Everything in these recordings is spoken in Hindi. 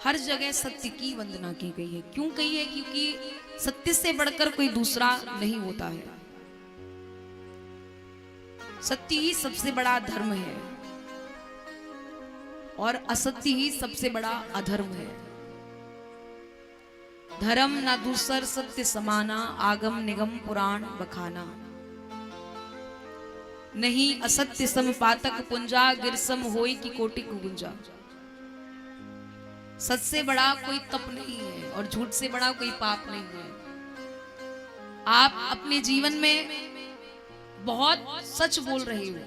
हर जगह सत्य की वंदना की गई है। क्यों कही है? क्योंकि सत्य से बढ़कर कोई दूसरा नहीं होता है। सत्य ही सबसे बड़ा धर्म है और असत्य ही सबसे बड़ा अधर्म है। धर्म ना दूसर सत्य समाना, आगम निगम पुराण बखाना। नहीं असत्य सम पातक पुंजा, गिरसम होई की कोटि गुंजा। सच से बड़ा कोई तप नहीं है और झूठ से बड़ा कोई पाप नहीं है। आप अपने जीवन में बहुत सच बोल रहे हो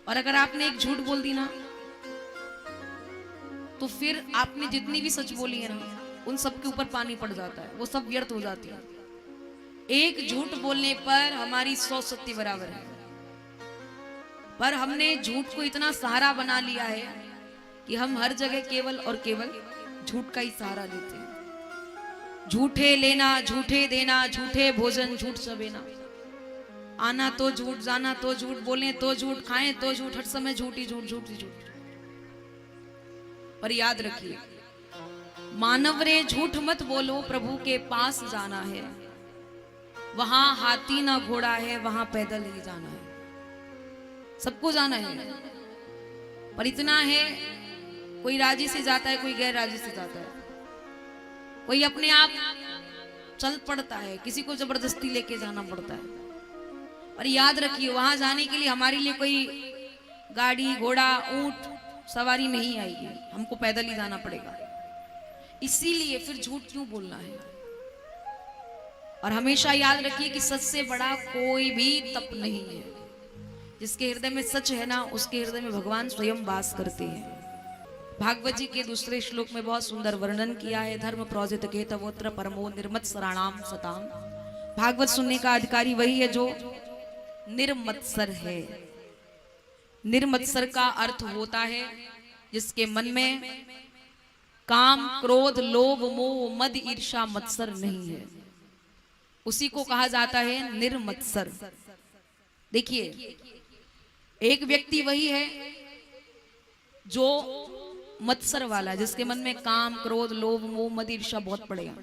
और अगर आपने एक झूठ बोल दी ना, तो फिर आपने जितनी भी सच बोली है ना, उन सब के ऊपर पानी पड़ जाता है, वो सब व्यर्थ हो जाती है। एक झूठ बोलने पर हमारी 100 सत्य बराबर है। पर हमने झूठ को इतना सहारा बना लिया है कि हम हर जगह केवल और केवल झूठ का ही सहारा लेते हैं। झूठे लेना, झूठे देना, झूठे भोजन, झूठ चबेना। आना तो झूठ, जाना तो झूठ, बोले तो झूठ, खाएं तो झूठ, हर समय झूठ ही झूठ, झूठ ही झूठ। पर याद रखिए, मानव रे झूठ मत बोलो, प्रभु के पास जाना है। वहां हाथी ना घोड़ा है, वहां पैदल ही जाना है। सबको जाना है, पर इतना है, कोई राजी से जाता है, कोई गैर राजी से जाता है। कोई अपने आप चल पड़ता है, किसी को जबरदस्ती लेके जाना पड़ता है। और याद रखिए, वहां जाने के लिए हमारे लिए कोई गाड़ी घोड़ा ऊंट सवारी नहीं आएगी, हमको पैदल ही जाना पड़ेगा। इसीलिए फिर झूठ क्यों बोलना है? और हमेशा याद रखिए कि सच से बड़ा कोई भी तप नहीं है। जिसके हृदय में सच है ना, उसके हृदय में भगवान स्वयं वास करते हैं। भागवत जी के दूसरे श्लोक में बहुत सुंदर वर्णन किया है। धर्म प्रोजित केतवोत्र परमो निर्मत्सराणाम सताम। भागवत सुनने का अधिकारी वही है जो निर्मत्सर है। निर्मत्सर का अर्थ होता है जिसके मन में काम क्रोध लोभ मोह मद ईर्षा मत्सर नहीं है, उसी को कहा जाता है निर्मत्सर। देखिए, एक व्यक्ति वही है जो मत्सर वाला, जिसके मन में काम क्रोध लोभ मोह मद ईर्षा बहुत पड़ेगा।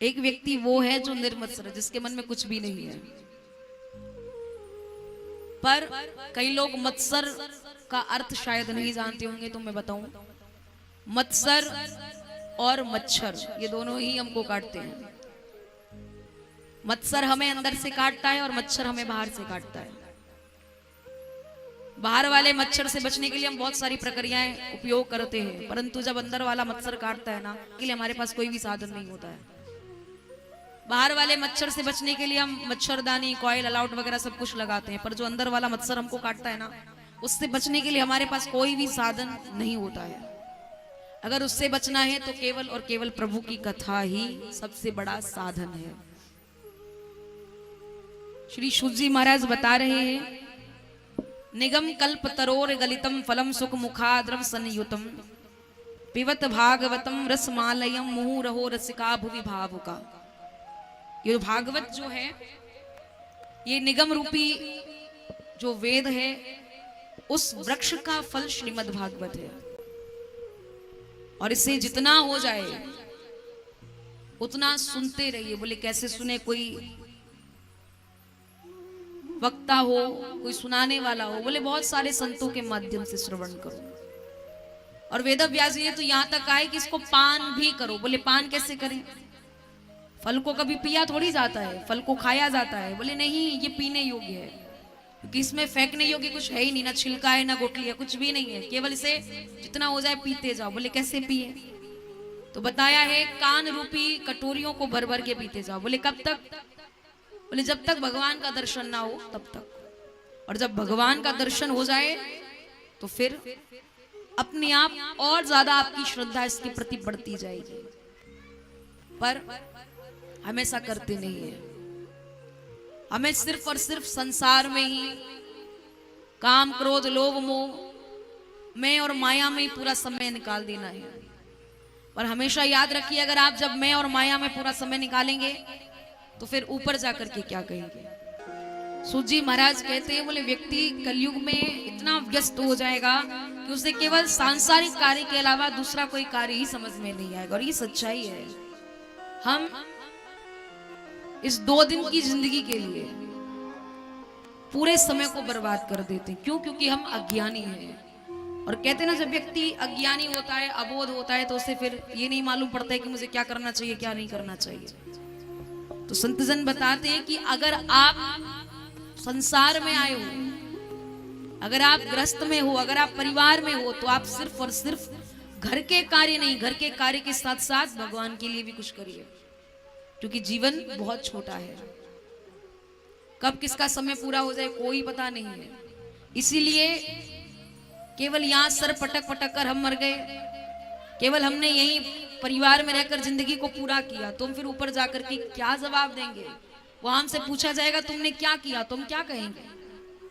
एक व्यक्ति वो है जो निर्मत्सर, जिसके मन में कुछ भी नहीं है। पर कई लोग मत्सर का अर्थ शायद नहीं जानते होंगे, तो मैं बताऊं। मत्सर और मच्छर ये दोनों ही हमको काटते हैं। मत्सर हमें अंदर से काटता है और मच्छर हमें बाहर से काटता है। बाहर वाले मच्छर से बचने के लिए हम बहुत सारी प्रक्रियाएं उपयोग करते हैं, परंतु जब अंदर वाला मच्छर काटता है ना, के लिए हमारे पास कोई भी साधन नहीं होता है। बाहर वाले मच्छर से बचने के लिए हम मच्छरदानी कॉइल अलाउट वगैरह सब कुछ लगाते हैं, पर जो अंदर वाला मच्छर हमको काटता है ना, उससे बचने के लिए हमारे पास कोई भी साधन नहीं होता है। अगर उससे बचना है तो केवल और केवल प्रभु की कथा ही सबसे बड़ा साधन है। श्री शुभ जी महाराज बता रहे हैं, निगम कल्प तरोर गलितम फलम सुख मुखाद्रव संयुतम पिबत भागवतम रसमालयम मुहु रहो रसिका भुवि भावुका। ये भागवत जो है, ये निगम रूपी जो वेद है, उस वृक्ष का फल श्रीमद् भागवत है। और इससे जितना हो जाए उतना सुनते रहिए। बोले कैसे सुने? कोई वक्ता हो, कोई सुनाने वाला हो, बोले बहुत सारे संतों के माध्यम से श्रवण करो। और वेद व्यास जी ने तो यहां तक आए कि इसको पान भी करो। बोले पान कैसे करें? फल को कभी पिया थोड़ी जाता है, फल को खाया जाता है। बोले नहीं, ये पीने योग्य है, क्योंकि इसमें फेंकने योग्य कुछ है ही नहीं, ना छिलका है ना गोटली है, कुछ भी नहीं है, केवल इसे जितना हो जाए पीते जाओ। बोले कैसे पिए? तो बताया है, कान रूपी कटोरियों को भर भर के पीते जाओ। बोले कब तक? बोले जब तक भगवान का दर्शन ना हो तब तक। और जब भगवान का दर्शन हो जाए तो फिर अपने आप और ज्यादा आपकी श्रद्धा इसके प्रति बढ़ती जाएगी। पर हमेशा करते नहीं है। हमें सिर्फ और सिर्फ संसार में ही काम क्रोध लोभ मोह में और माया में ही पूरा समय निकाल देना है। पर हमेशा याद रखिए, अगर आप जब मैं और माया में पूरा समय निकालेंगे तो फिर ऊपर जाकर के क्या कहेंगे? सूत जी महाराज कहते हैं, बोले व्यक्ति कलयुग में इतना व्यस्त हो जाएगा कि उसे केवल सांसारिक कार्य के अलावा दूसरा कोई कार्य ही समझ में नहीं आएगा। और ये सच्चाई है। हम इस 2 दिन की जिंदगी के लिए पूरे समय को बर्बाद कर देते हैं। क्यों? क्योंकि हम अज्ञानी हैं। और कहते हैं ना, जब व्यक्ति अज्ञानी होता है, अबोध होता है, तो उसे फिर ये नहीं मालूम पड़ता है कि मुझे क्या करना चाहिए, क्या नहीं करना चाहिए। तो संतजन बताते हैं कि अगर आप संसार में आए हो, अगर आप गृहस्थ में हो, अगर आप परिवार में हो, तो आप सिर्फ और सिर्फ घर के कार्य नहीं, घर के कार्य के साथ साथ भगवान के लिए भी कुछ करिए। क्योंकि जीवन बहुत छोटा है, कब किसका समय पूरा हो जाए कोई पता नहीं है। इसीलिए केवल यहाँ सर पटक पटक कर हम मर गए, केवल हमने यही परिवार में रहकर जिंदगी को पूरा किया, तुम फिर ऊपर जाकर के क्या जवाब देंगे? वो हमसे पूछा जाएगा तुमने क्या किया, तुम क्या कहेंगे?